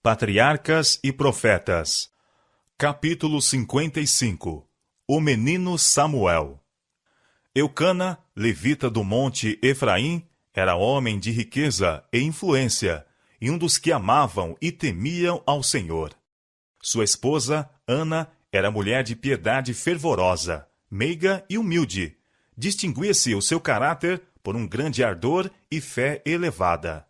Patriarcas e Profetas. Capítulo 55. O menino Samuel. Eucana, levita do monte Efraim, era homem de riqueza e influência, e um dos que amavam e temiam ao Senhor. Sua esposa, Ana, era mulher de piedade fervorosa, meiga e humilde. Distinguia-se o seu caráter por um grande ardor e fé elevada.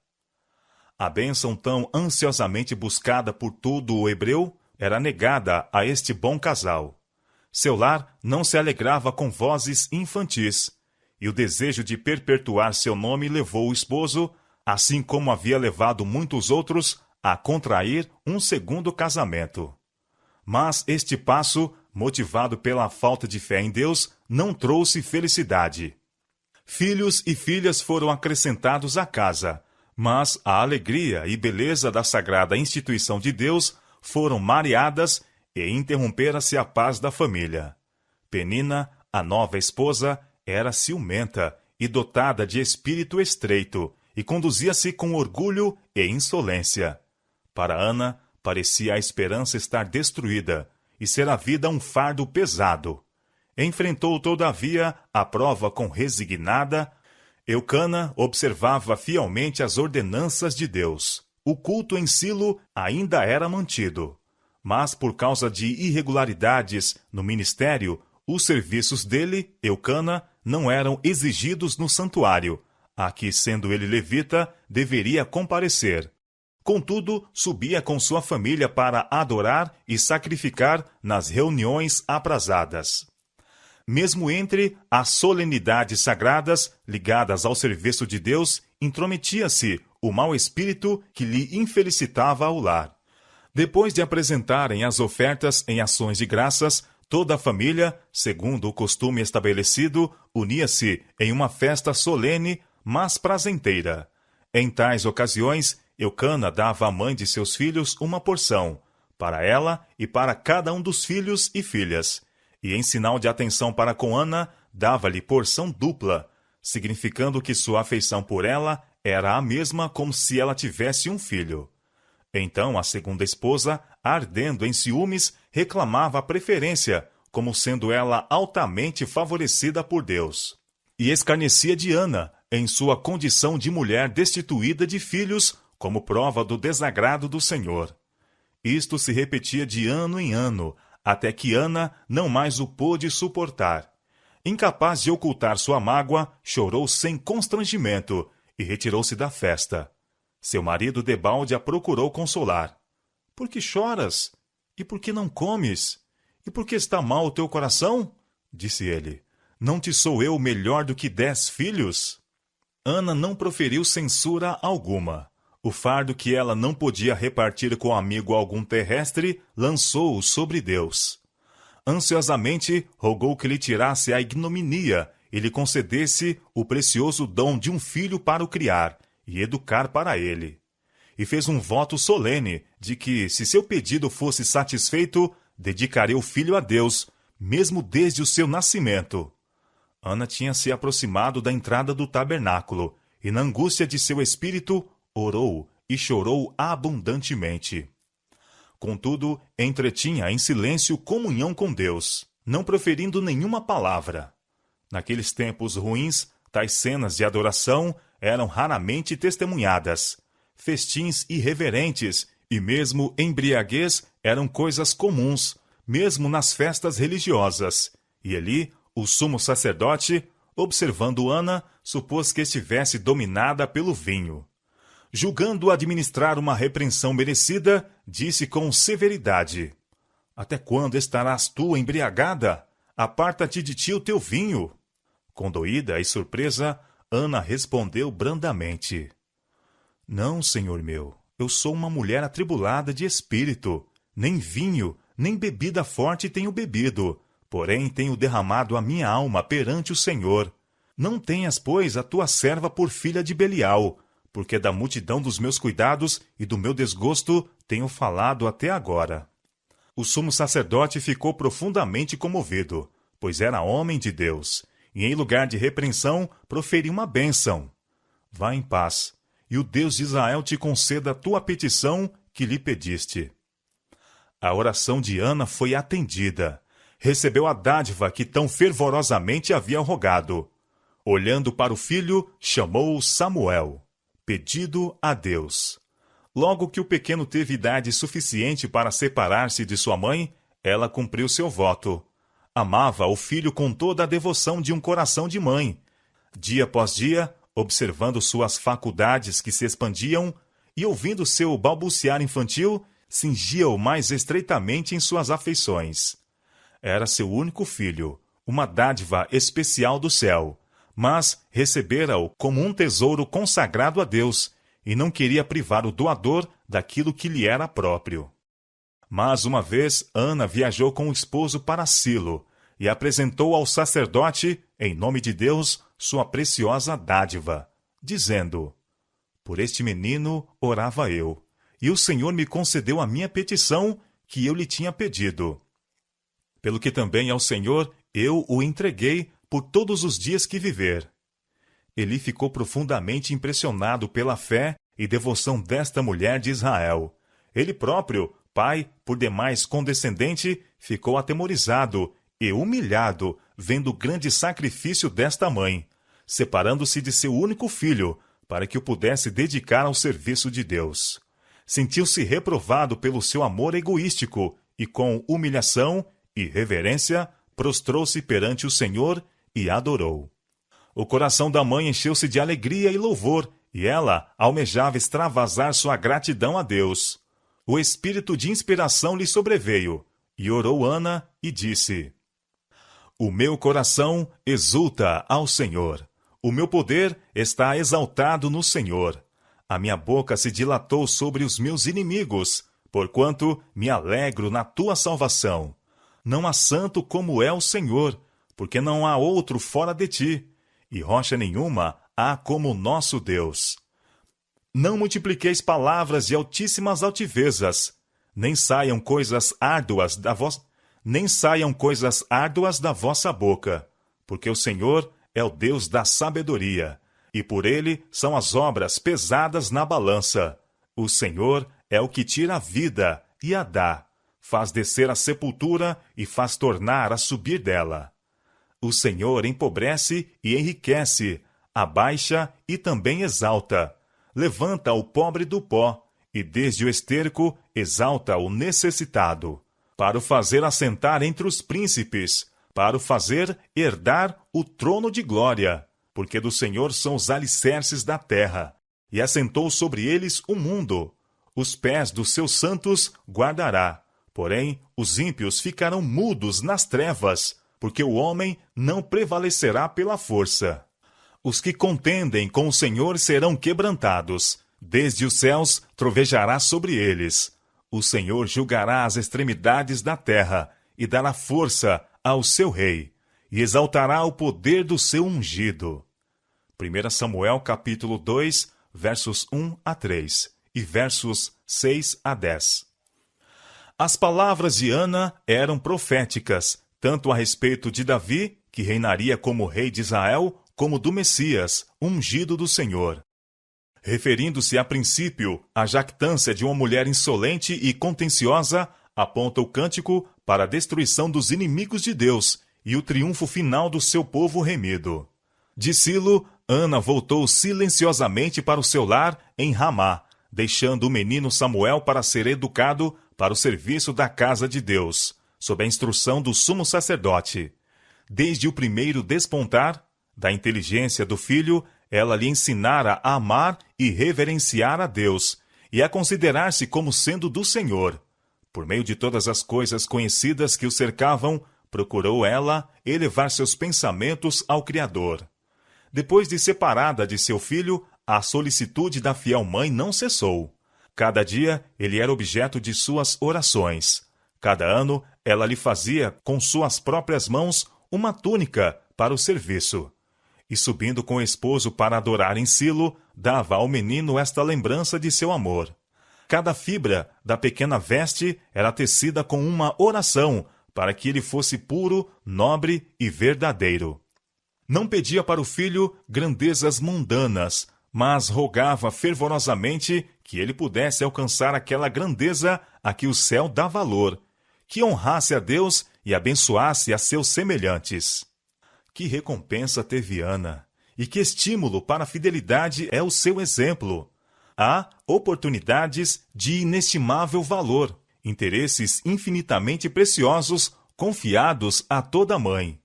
A bênção tão ansiosamente buscada por todo o hebreu era negada a este bom casal. Seu lar não se alegrava com vozes infantis, e o desejo de perpetuar seu nome levou o esposo, assim como havia levado muitos outros, a contrair um segundo casamento. Mas este passo, motivado pela falta de fé em Deus, não trouxe felicidade. Filhos e filhas foram acrescentados à casa, mas a alegria e beleza da sagrada instituição de Deus foram mareadas e interrompera-se a paz da família. Penina, a nova esposa, era ciumenta e dotada de espírito estreito, e conduzia-se com orgulho e insolência. Para Ana, parecia a esperança estar destruída e ser a vida um fardo pesado. Enfrentou, todavia, a prova com resignada. Eucana observava fielmente as ordenanças de Deus. O culto em Silo ainda era mantido, mas por causa de irregularidades no ministério, os serviços dele, Eucana, não eram exigidos no santuário, a que, sendo ele levita, deveria comparecer. Contudo, subia com sua família para adorar e sacrificar nas reuniões aprazadas. Mesmo entre as solenidades sagradas ligadas ao serviço de Deus, intrometia-se o mau espírito que lhe infelicitava o lar. Depois de apresentarem as ofertas em ações de graças, toda a família, segundo o costume estabelecido, unia-se em uma festa solene, mas prazenteira. Em tais ocasiões, Eucana dava à mãe de seus filhos uma porção, para ela e para cada um dos filhos e filhas, e em sinal de atenção para com Ana, dava-lhe porção dupla, significando que sua afeição por ela era a mesma como se ela tivesse um filho. Então a segunda esposa, ardendo em ciúmes, reclamava a preferência, como sendo ela altamente favorecida por Deus. E escarnecia de Ana, em sua condição de mulher destituída de filhos, como prova do desagrado do Senhor. Isto se repetia de ano em ano, até que Ana não mais o pôde suportar. Incapaz de ocultar sua mágoa, chorou sem constrangimento e retirou-se da festa. Seu marido debalde a procurou consolar. — Por que choras? E por que não comes? E por que está mal o teu coração? Disse ele. — Não te sou eu melhor do que 10 filhos? Ana não proferiu censura alguma. O fardo que ela não podia repartir com amigo algum terrestre, lançou-o sobre Deus. Ansiosamente, rogou que lhe tirasse a ignominia e lhe concedesse o precioso dom de um filho para o criar e educar para ele. E fez um voto solene de que, se seu pedido fosse satisfeito, dedicaria o filho a Deus, mesmo desde o seu nascimento. Ana tinha se aproximado da entrada do tabernáculo, e na angústia de seu espírito, orou e chorou abundantemente. Contudo, entretinha em silêncio comunhão com Deus, não proferindo nenhuma palavra. Naqueles tempos ruins, tais cenas de adoração eram raramente testemunhadas. Festins irreverentes e mesmo embriaguez eram coisas comuns, mesmo nas festas religiosas. E Eli, o sumo sacerdote, observando Ana, supôs que estivesse dominada pelo vinho. Julgando administrar uma repreensão merecida, disse com severidade: — Até quando estarás tu embriagada? Aparta-te de ti o teu vinho. Condoída e surpresa, Ana respondeu brandamente: — Não, senhor meu, eu sou uma mulher atribulada de espírito. Nem vinho, nem bebida forte tenho bebido, porém tenho derramado a minha alma perante o Senhor. Não tenhas, pois, a tua serva por filha de Belial, porque da multidão dos meus cuidados e do meu desgosto tenho falado até agora. O sumo sacerdote ficou profundamente comovido, pois era homem de Deus, e em lugar de repreensão proferiu uma bênção. Vá em paz, e o Deus de Israel te conceda a tua petição que lhe pediste. A oração de Ana foi atendida. Recebeu a dádiva que tão fervorosamente havia rogado. Olhando para o filho, chamou-o Samuel, pedido a Deus. Logo que o pequeno teve idade suficiente para separar-se de sua mãe, ela cumpriu seu voto. Amava o filho com toda a devoção de um coração de mãe. Dia após dia, observando suas faculdades que se expandiam e ouvindo seu balbuciar infantil, cingia-o mais estreitamente em suas afeições. Era seu único filho, uma dádiva especial do céu, mas recebera-o como um tesouro consagrado a Deus e não queria privar o doador daquilo que lhe era próprio. Mas uma vez Ana viajou com o esposo para Silo e apresentou ao sacerdote, em nome de Deus, sua preciosa dádiva, dizendo: Por este menino orava eu, e o Senhor me concedeu a minha petição que eu lhe tinha pedido. Pelo que também ao Senhor eu o entreguei por todos os dias que viver. Eli ficou profundamente impressionado pela fé e devoção desta mulher de Israel. Ele próprio, pai, por demais condescendente, ficou atemorizado e humilhado vendo o grande sacrifício desta mãe, separando-se de seu único filho, para que o pudesse dedicar ao serviço de Deus. Sentiu-se reprovado pelo seu amor egoístico e, com humilhação e reverência, prostrou-se perante o Senhor e adorou. O coração da mãe encheu-se de alegria e louvor, e ela almejava extravasar sua gratidão a Deus. O espírito de inspiração lhe sobreveio, e orou Ana e disse: O meu coração exulta ao Senhor. O meu poder está exaltado no Senhor. A minha boca se dilatou sobre os meus inimigos, porquanto me alegro na tua salvação. Não há santo como é o Senhor, porque não há outro fora de ti, e rocha nenhuma há como o nosso Deus. Não multipliqueis palavras de altíssimas altivezas, nem saiam coisas árduas da vossa boca, porque o Senhor é o Deus da sabedoria, e por ele são as obras pesadas na balança. O Senhor é o que tira a vida e a dá, faz descer a sepultura e faz tornar a subir dela. O Senhor empobrece e enriquece, abaixa e também exalta. Levanta o pobre do pó, e desde o esterco exalta o necessitado, para o fazer assentar entre os príncipes, para o fazer herdar o trono de glória, porque do Senhor são os alicerces da terra, e assentou sobre eles o mundo. Os pés dos seus santos guardará, porém os ímpios ficarão mudos nas trevas, porque o homem não prevalecerá pela força. Os que contendem com o Senhor serão quebrantados, desde os céus trovejará sobre eles. O Senhor julgará as extremidades da terra, e dará força ao seu rei, e exaltará o poder do seu ungido. 1 Samuel capítulo 2, versos 1 a 3, e versos 6 a 10. As palavras de Ana eram proféticas, tanto a respeito de Davi, que reinaria como rei de Israel, como do Messias, ungido do Senhor. Referindo-se a princípio à jactância de uma mulher insolente e contenciosa, aponta o cântico para a destruição dos inimigos de Deus e o triunfo final do seu povo remido. De Silo, Ana voltou silenciosamente para o seu lar em Ramá, deixando o menino Samuel para ser educado para o serviço da casa de Deus, sob a instrução do sumo sacerdote. Desde o primeiro despontar da inteligência do filho, ela lhe ensinara a amar e reverenciar a Deus, e a considerar-se como sendo do Senhor. Por meio de todas as coisas conhecidas que o cercavam, procurou ela elevar seus pensamentos ao Criador. Depois de separada de seu filho, a solicitude da fiel mãe não cessou. Cada dia ele era objeto de suas orações. Cada ano ela lhe fazia, com suas próprias mãos, uma túnica para o serviço. E subindo com o esposo para adorar em Silo, dava ao menino esta lembrança de seu amor. Cada fibra da pequena veste era tecida com uma oração, para que ele fosse puro, nobre e verdadeiro. Não pedia para o filho grandezas mundanas, mas rogava fervorosamente que ele pudesse alcançar aquela grandeza a que o céu dá valor, que honrasse a Deus e abençoasse a seus semelhantes. Que recompensa teve Ana, e que estímulo para a fidelidade é o seu exemplo. Há oportunidades de inestimável valor, interesses infinitamente preciosos confiados a toda mãe.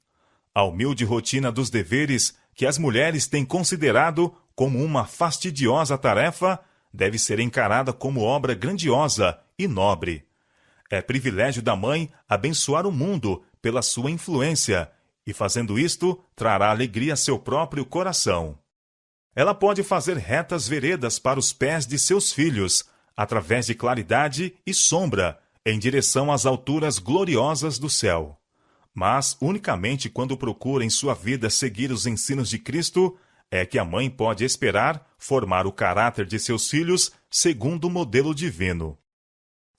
A humilde rotina dos deveres que as mulheres têm considerado como uma fastidiosa tarefa deve ser encarada como obra grandiosa e nobre. É privilégio da mãe abençoar o mundo pela sua influência, e fazendo isto, trará alegria a seu próprio coração. Ela pode fazer retas veredas para os pés de seus filhos, através de claridade e sombra, em direção às alturas gloriosas do céu. Mas unicamente quando procura em sua vida seguir os ensinos de Cristo, é que a mãe pode esperar formar o caráter de seus filhos segundo o modelo divino.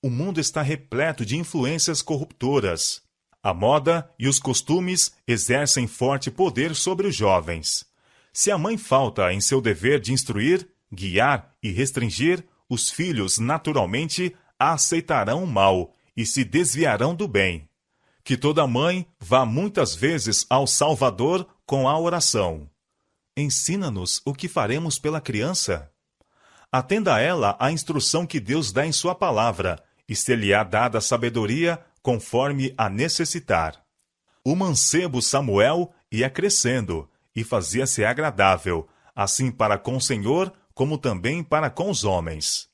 O mundo está repleto de influências corruptoras. A moda e os costumes exercem forte poder sobre os jovens. Se a mãe falta em seu dever de instruir, guiar e restringir, os filhos naturalmente aceitarão o mal e se desviarão do bem. Que toda mãe vá muitas vezes ao Salvador com a oração: ensina-nos o que faremos pela criança. Atenda a ela a instrução que Deus dá em sua palavra, e ser-lhe-á dada sabedoria conforme a necessitar. O mancebo Samuel ia crescendo, e fazia-se agradável, assim para com o Senhor, como também para com os homens.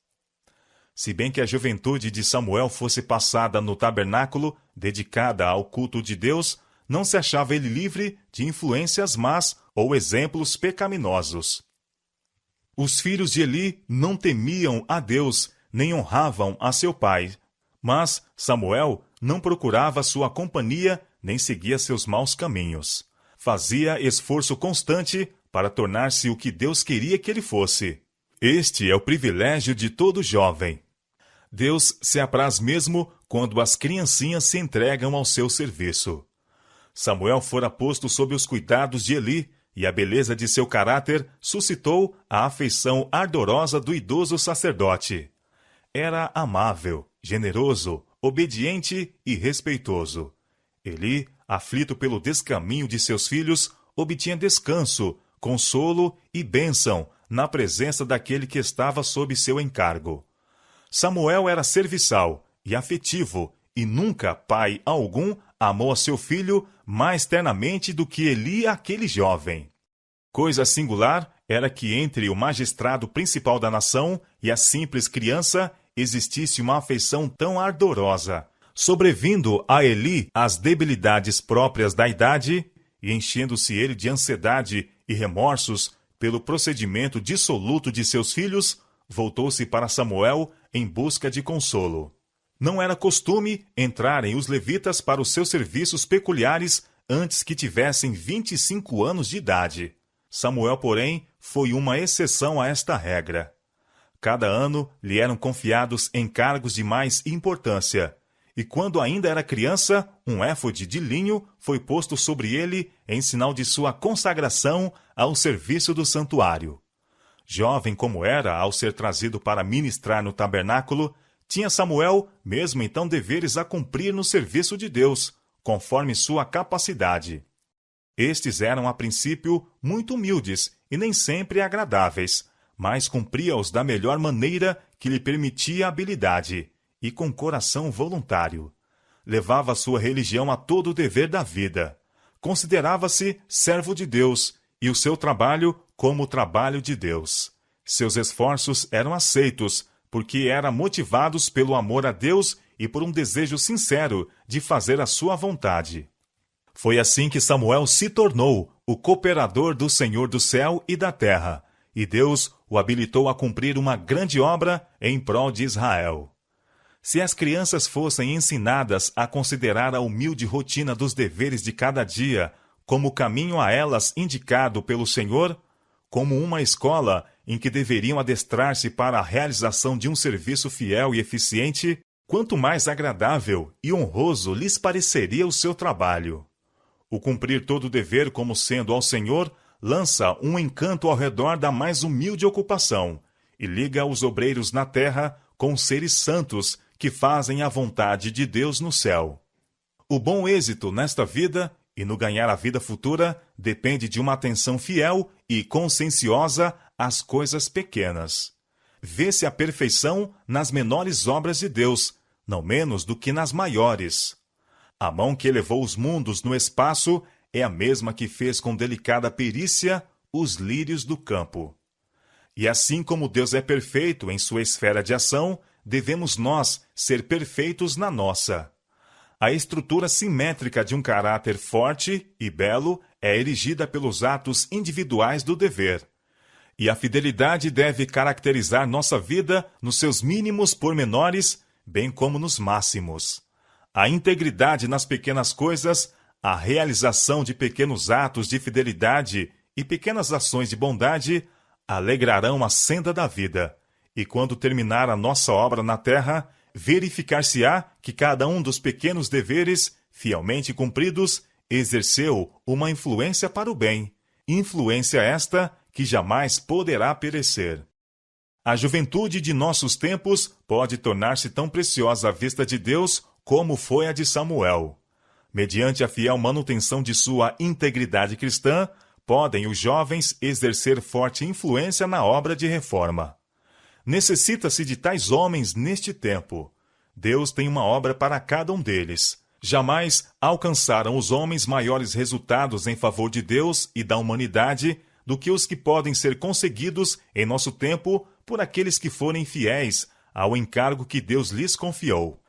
Se bem que a juventude de Samuel fosse passada no tabernáculo, dedicada ao culto de Deus, não se achava ele livre de influências más ou exemplos pecaminosos. Os filhos de Eli não temiam a Deus, nem honravam a seu pai. Mas Samuel não procurava sua companhia, nem seguia seus maus caminhos. Fazia esforço constante para tornar-se o que Deus queria que ele fosse. Este é o privilégio de todo jovem. Deus se apraz mesmo quando as criancinhas se entregam ao seu serviço. Samuel fora posto sob os cuidados de Eli, e a beleza de seu caráter suscitou a afeição ardorosa do idoso sacerdote. Era amável, generoso, obediente e respeitoso. Eli, aflito pelo descaminho de seus filhos, obtinha descanso, consolo e bênção na presença daquele que estava sob seu encargo. Samuel era serviçal e afetivo, e nunca pai algum amou a seu filho mais ternamente do que Eli aquele jovem. Coisa singular era que entre o magistrado principal da nação e a simples criança existisse uma afeição tão ardorosa, sobrevindo a Eli as debilidades próprias da idade e enchendo-se ele de ansiedade e remorsos pelo procedimento dissoluto de seus filhos, voltou-se para Samuel em busca de consolo. Não era costume entrarem os levitas para os seus serviços peculiares antes que tivessem 25 anos de idade. Samuel, porém, foi uma exceção a esta regra. Cada ano lhe eram confiados encargos de mais importância, e quando ainda era criança, um éfode de linho foi posto sobre ele em sinal de sua consagração ao serviço do santuário. Jovem como era ao ser trazido para ministrar no tabernáculo, tinha Samuel mesmo então deveres a cumprir no serviço de Deus, conforme sua capacidade. Estes eram a princípio muito humildes e nem sempre agradáveis, mas cumpria-os da melhor maneira que lhe permitia a habilidade, e com coração voluntário. Levava sua religião a todo o dever da vida. Considerava-se servo de Deus, e o seu trabalho como o trabalho de Deus. Seus esforços eram aceitos, porque eram motivados pelo amor a Deus e por um desejo sincero de fazer a sua vontade. Foi assim que Samuel se tornou o cooperador do Senhor do céu e da terra, e Deus o habilitou a cumprir uma grande obra em prol de Israel. Se as crianças fossem ensinadas a considerar a humilde rotina dos deveres de cada dia como o caminho a elas indicado pelo Senhor, como uma escola em que deveriam adestrar-se para a realização de um serviço fiel e eficiente, quanto mais agradável e honroso lhes pareceria o seu trabalho. O cumprir todo o dever como sendo ao Senhor lança um encanto ao redor da mais humilde ocupação, e liga os obreiros na terra com seres santos que fazem a vontade de Deus no céu. O bom êxito nesta vida e no ganhar a vida futura depende de uma atenção fiel e conscienciosa às coisas pequenas. Vê-se a perfeição nas menores obras de Deus, não menos do que nas maiores. A mão que elevou os mundos no espaço é a mesma que fez com delicada perícia os lírios do campo. E assim como Deus é perfeito em sua esfera de ação, devemos nós ser perfeitos na nossa. A estrutura simétrica de um caráter forte e belo é erigida pelos atos individuais do dever. E a fidelidade deve caracterizar nossa vida nos seus mínimos pormenores, bem como nos máximos. A integridade nas pequenas coisas, a realização de pequenos atos de fidelidade e pequenas ações de bondade alegrarão a senda da vida. E quando terminar a nossa obra na terra, verificar-se-á que cada um dos pequenos deveres, fielmente cumpridos, exerceu uma influência para o bem, influência esta que jamais poderá perecer. A juventude de nossos tempos pode tornar-se tão preciosa à vista de Deus como foi a de Samuel. Mediante a fiel manutenção de sua integridade cristã, podem os jovens exercer forte influência na obra de reforma. Necessita-se de tais homens neste tempo. Deus tem uma obra para cada um deles. Jamais alcançaram os homens maiores resultados em favor de Deus e da humanidade do que os que podem ser conseguidos em nosso tempo por aqueles que forem fiéis ao encargo que Deus lhes confiou.